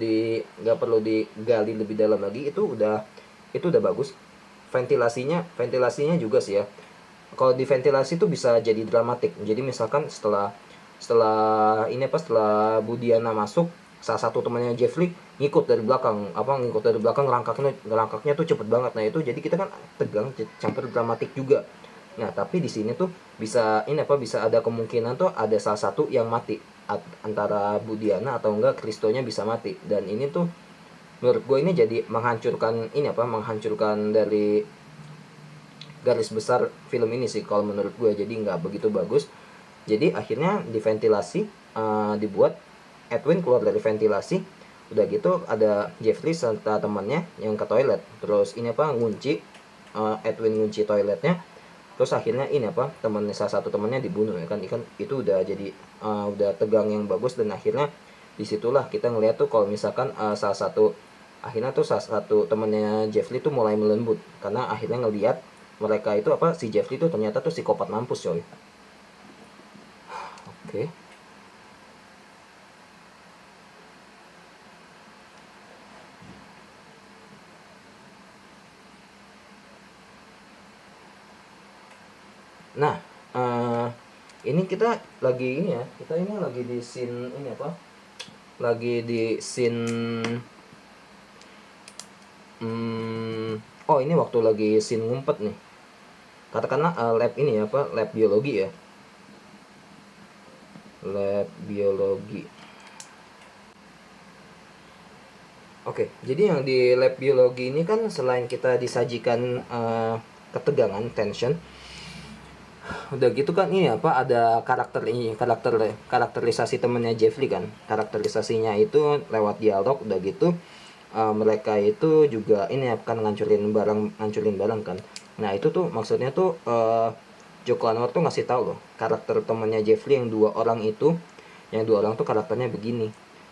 digali lebih dalam lagi, itu udah bagus. Ventilasinya juga sih ya, kalau di ventilasi itu bisa jadi dramatik. Jadi misalkan setelah setelah ini apa setelah Budiana masuk, salah satu temannya Jeffrey ngikut dari belakang, ngerangkaknya tuh cepet banget. Nah itu jadi kita kan tegang, campur dramatik juga. Nah tapi di sini tuh bisa ini apa, bisa ada kemungkinan tuh ada salah satu yang mati, antara Budiana atau enggak Kristonya bisa mati. Dan ini tuh menurut gue ini jadi menghancurkan ini apa, menghancurkan dari garis besar film ini sih kalau menurut gue. Jadi nggak begitu bagus. Jadi akhirnya di ventilasi, dibuat Edwin keluar dari ventilasi, udah gitu ada Jeffrey serta temannya yang ke toilet, terus ini apa ngunci, Edwin ngunci toiletnya, terus akhirnya ini apa temannya, salah satu temannya dibunuh ya kan. Ikan itu udah jadi udah tegang yang bagus. Dan akhirnya disitulah kita ngeliat tuh kalau misalkan salah satu temannya Jeffrey tuh mulai melembut, karena akhirnya ngeliat mereka itu apa, si Jeffrey itu ternyata tuh psikopat mampus coy. Oke. Nah, ini kita lagi ini ya, kita ini lagi di scene ini apa? Lagi di scene oh ini waktu lagi scene ngumpet nih. Katakanlah lab ini ya apa? Lab biologi ya. Lab biologi. Oke, jadi yang di lab biologi ini kan selain kita disajikan ketegangan, tension, udah gitu kan ini apa, ada karakterisasi temennya Jeffrey kan. Karakterisasinya itu lewat dialog, udah gitu mereka itu juga ini akan ngancurin barang kan. Nah itu tuh maksudnya tuh Joko Anwar tuh ngasih tahu loh karakter temennya Jeffrey yang dua orang tuh karakternya begini.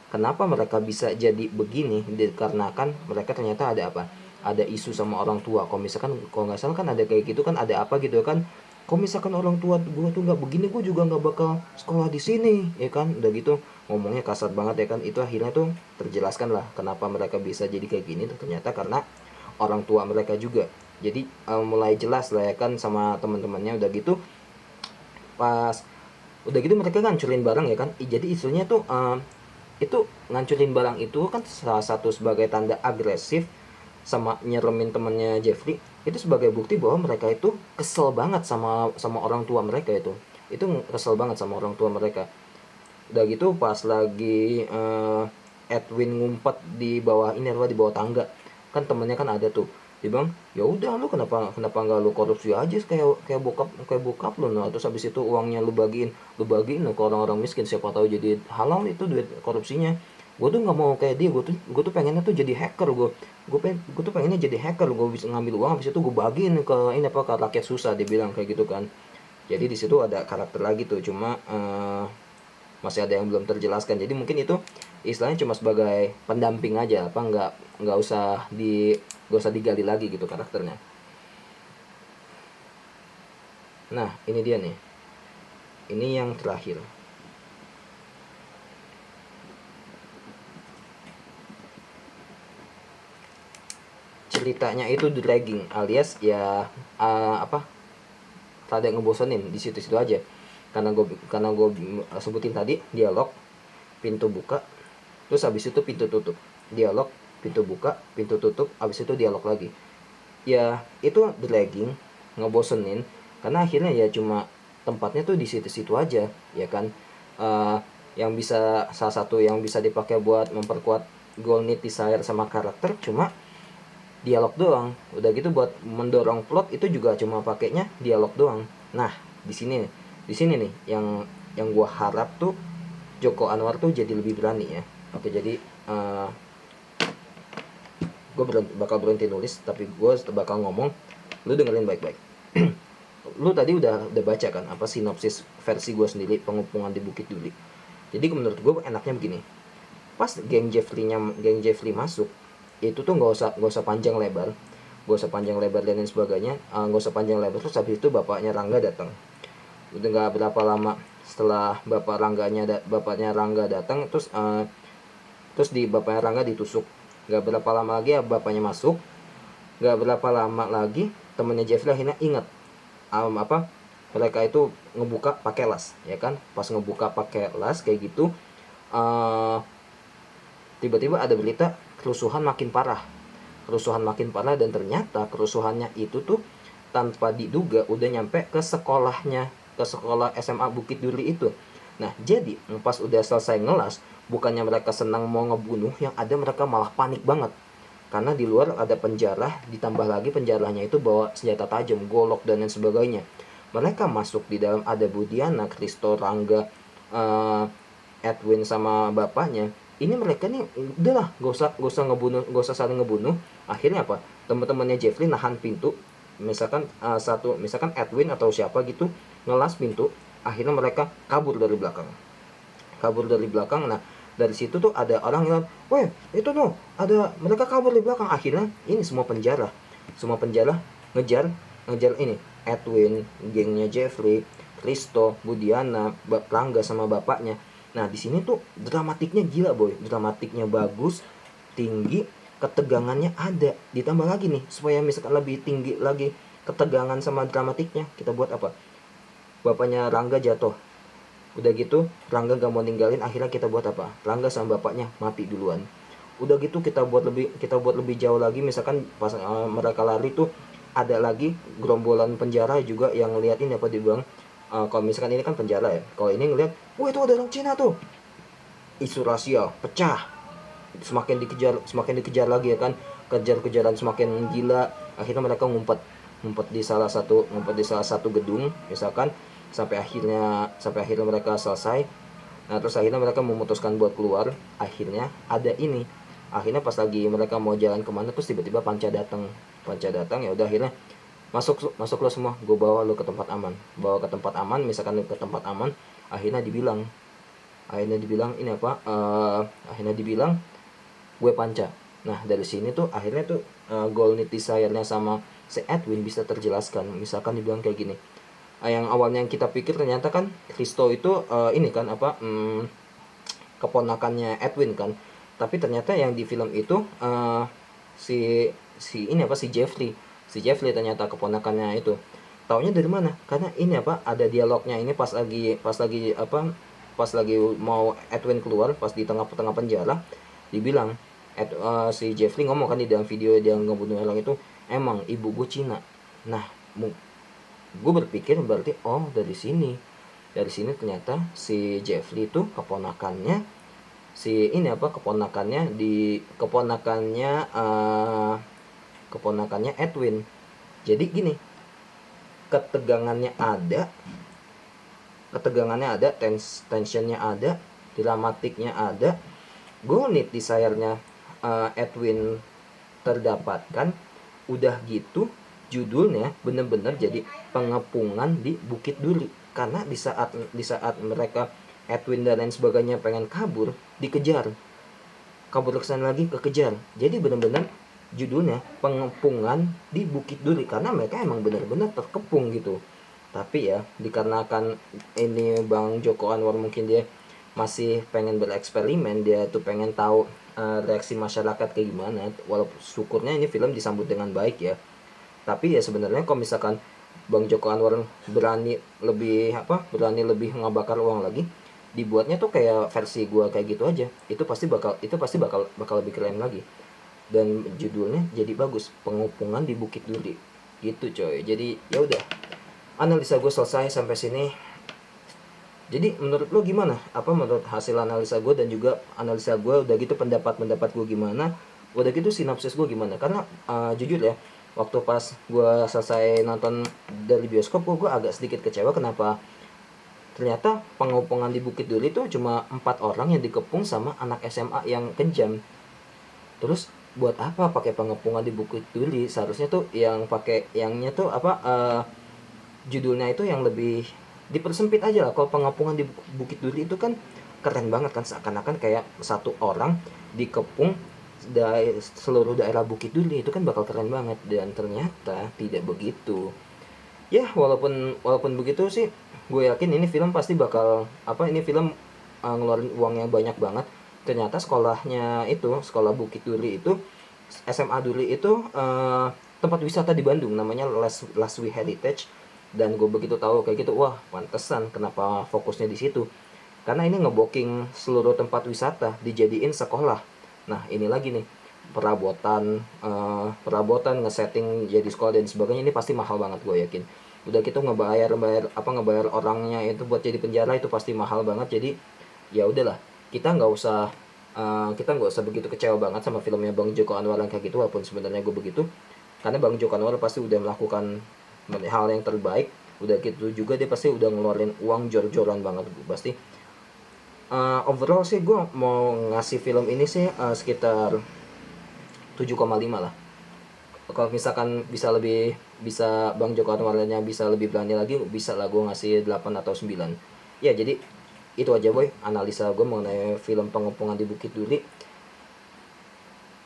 Kenapa mereka bisa jadi begini? Dikarenakan mereka ternyata ada isu sama orang tua. Kalau nggak salah kan ada kayak gitu kan, ada apa gitu kan. Kalau misalkan orang tua gue tuh nggak begini, gue juga nggak bakal sekolah di sini, ya kan. Udah gitu ngomongnya kasar banget ya kan. Itu akhirnya tuh terjelaskan lah kenapa mereka bisa jadi kayak gini. Ternyata karena orang tua mereka juga. Jadi mulai jelas lah ya kan sama teman-temannya. Udah gitu mereka ngancurin barang ya kan. Jadi isunya tuh itu ngancurin barang itu kan salah satu sebagai tanda agresif sama nyeremin temennya Jeffrey. Itu sebagai bukti bahwa mereka itu kesel banget sama orang tua mereka. Itu kesel banget sama orang tua mereka. Udah gitu pas lagi Edwin ngumpet di bawah tangga kan, temennya kan ada tuh. Dia bilang, ya udah lu kenapa nggak lu korupsi aja kayak bokap lu. Nah terus habis itu uangnya lu bagiin ke orang-orang miskin, siapa tahu jadi halal itu duit korupsinya. Gue tuh nggak mau kayak dia, gue tuh pengennya tuh jadi hacker. Gue tuh pengennya jadi hacker, gue bisa ngambil uang habis itu gue bagiin ke ke rakyat susah, dia bilang kayak gitu kan. Jadi di situ ada karakter lagi tuh, cuma masih ada yang belum terjelaskan. Jadi mungkin itu istilahnya cuma sebagai pendamping aja, apa nggak usah digali lagi gitu karakternya. Nah ini dia nih, ini yang terakhir. Ceritanya itu dragging, alias ya rada ngebosenin di situ-situ aja. Karena gue sebutin tadi, dialog, pintu buka, terus habis itu pintu tutup, dialog, pintu buka, pintu tutup, habis itu dialog lagi. Ya itu dragging, ngebosenin, karena akhirnya ya cuma tempatnya tuh di situ-situ aja ya kan. Salah satu yang bisa dipakai buat memperkuat goal need, desire sama karakter cuma dialog doang. Udah gitu buat mendorong plot itu juga cuma pakainya dialog doang. Nah di sini nih yang gue harap tuh Joko Anwar tuh jadi lebih berani ya. Oke, jadi gue bakal berhenti nulis, tapi gue bakal ngomong, lu dengerin baik-baik. Lu tadi udah baca kan apa sinopsis versi gue sendiri, pengepungan di Bukit Duri. Jadi menurut gue enaknya begini, pas geng Jeffrey masuk, itu tuh nggak usah panjang lebar dan lain sebagainya. Nggak usah panjang lebar, terus habis itu bapaknya Rangga datang. Udah nggak berapa lama setelah bapaknya Rangga datang, terus di bapaknya Rangga ditusuk. Gak berapa lama lagi ya bapaknya masuk. Gak berapa lama lagi temennya Jeffrey akhirnya ingat mereka itu ngebuka pakai las, ya kan? Pas ngebuka pakai las kayak gitu, tiba-tiba ada berita kerusuhan makin parah. Dan ternyata kerusuhannya itu tuh tanpa diduga udah nyampe ke sekolah SMA Bukit Duri itu. Nah, jadi pas udah selesai ngelas, bukannya mereka senang mau ngebunuh, yang ada mereka malah panik banget. Karena di luar ada penjara, ditambah lagi penjaranya itu bawa senjata tajam, golok dan lain sebagainya. Mereka masuk di dalam, ada Budiana, Kristo, Rangga, Edwin sama bapaknya. Ini mereka nih udahlah, gak usah ngebunuh, gak usah saling ngebunuh. Akhirnya apa? Teman-temannya Jeffrey nahan pintu. Misalkan Edwin atau siapa gitu ngelas pintu. Akhirnya mereka kabur dari belakang. Nah, dari situ tuh ada orang yang, weh itu tuh ada mereka kabur dari belakang. Akhirnya ini semua penjara ngejar ini Edwin, gengnya Jeffrey, Kristo, Budiana, Rangga sama bapaknya. Nah, di sini tuh dramatiknya gila boy, dramatiknya bagus, tinggi, ketegangannya ada. Ditambah lagi nih, supaya misalkan lebih tinggi lagi ketegangan sama dramatiknya, kita buat apa? Bapaknya Rangga jatuh. Udah gitu, Rangga gak mau ninggalin, akhirnya kita buat apa? Rangga sama bapaknya mati duluan. Udah gitu kita buat lebih jauh lagi, misalkan pas mereka lari tuh ada lagi gerombolan penjara juga yang ngeliatin apa dibilang, kalau misalkan ini kan penjara ya, kalau ini ngeliat, wah itu ada orang Cina tuh, isu rasial pecah, semakin dikejar lagi ya kan, kejar-kejaran semakin gila. Akhirnya mereka ngumpet di salah satu gedung misalkan, sampai akhirnya mereka selesai. Nah, terus akhirnya mereka memutuskan buat keluar. Akhirnya pas lagi mereka mau jalan kemana, terus tiba-tiba Panca datang. Ya udah, akhirnya masuk lo semua, gue bawa lo ke tempat aman. Misalkan ke tempat aman. Akhirnya dibilang ini apa, akhirnya dibilang gue Panca. Nah, dari sini tuh akhirnya tuh goal need desire-nya sama si Edwin bisa terjelaskan. Misalkan dibilang kayak gini, yang awalnya yang kita pikir ternyata kan Kristo itu ini kan apa, keponakannya Edwin kan. Tapi ternyata yang di film itu si Jeffrey ternyata keponakannya itu. Taunya dari mana? Karena ini apa, ada dialognya ini pas lagi mau Edwin keluar, pas di tengah-tengah penjara, dibilang si Jeffrey ngomong kan di dalam video dia ngebunuh orang itu, emang ibu gue Cina. Nah, gue berpikir berarti dari sini ternyata si Jeffrey itu keponakannya Edwin. Jadi gini, ketegangannya ada, tensionnya ada, dramatiknya ada, goal need desire-nya Edwin terdapatkan. Udah gitu judulnya bener-bener jadi pengepungan di Bukit Duri. Karena di saat mereka Edwin dan lain sebagainya pengen kabur, dikejar, kabur ke sana lagi, kekejar. Jadi bener-bener judulnya pengepungan di Bukit Duri, karena mereka emang bener-bener terkepung gitu. Tapi ya dikarenakan ini Bang Joko Anwar mungkin dia masih pengen bereksperimen, dia tuh pengen tahu reaksi masyarakat kayak gimana. Walaupun syukurnya ini film disambut dengan baik ya. Tapi ya sebenarnya kalau misalkan Bang Joko Anwar berani lebih ngabakar uang lagi, dibuatnya tuh kayak versi gua kayak gitu aja, itu pasti bakal lebih keren lagi. Dan judulnya jadi bagus, pengepungan di Bukit Duri gitu coy. Jadi ya udah, analisa gue selesai sampai sini. Jadi menurut lo gimana? Apa menurut hasil analisa gue dan juga analisa gue, udah gitu pendapat gue gimana? Udah gitu sinopsis gue gimana? Karena jujur ya, waktu pas gue selesai nonton dari bioskop, gue agak sedikit kecewa. Kenapa ternyata pengepungan di Bukit Duri itu cuma 4 orang yang dikepung sama anak SMA yang kejam. Terus buat apa pakai pengepungan di Bukit Duri? Seharusnya tuh yang pakai yangnya tuh apa, judulnya itu yang lebih dipersempit aja lah. Kalau pengepungan di Bukit Duri itu kan keren banget kan, seakan-akan kayak satu orang dikepung dari seluruh daerah Bukit Duri, itu kan bakal keren banget. Dan ternyata tidak begitu. Ya walaupun begitu sih, gue yakin ini film pasti bakal ini film ngeluarin uang yang banyak banget. Ternyata sekolah Bukit Duri itu, SMA Duri itu tempat wisata di Bandung, namanya Laswi Heritage. Dan gue begitu tahu kayak gitu, wah pantesan kenapa fokusnya di situ, karena ini ngebooking seluruh tempat wisata dijadiin sekolah. Nah ini lagi nih, perabotan ngesetting jadi sekolah dan sebagainya, ini pasti mahal banget gue yakin. Udah gitu ngebayar orangnya itu buat jadi penjara, itu pasti mahal banget. Jadi ya udahlah, kita nggak usah begitu kecewa banget sama filmnya Bang Joko Anwar yang kayak gitu, walaupun sebenarnya gue begitu. Karena Bang Joko Anwar pasti udah melakukan hal yang terbaik. Udah gitu juga dia pasti udah ngeluarin uang jor-joran banget, gue pasti. Overall sih gue mau ngasih film ini sih sekitar 7,5 lah. Kalau misalkan bisa Bang Joko Anwarnya bisa lebih berani lagi, bisa lah gue ngasih 8 atau 9. Ya jadi itu aja boy, analisa gue mengenai film Pengepungan di Bukit Duri.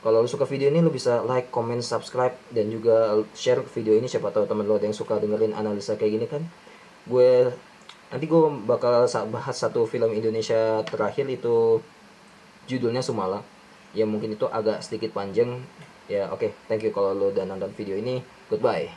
Kalau lu suka video ini, lu bisa like, comment, subscribe, dan juga share video ini. Siapa tahu temen lu ada yang suka dengerin analisa kayak gini kan. Nanti gue bakal bahas satu film Indonesia terakhir, itu judulnya Sumala. Ya mungkin itu agak sedikit panjang. Ya oke, thank you kalau lo udah nonton video ini. Goodbye.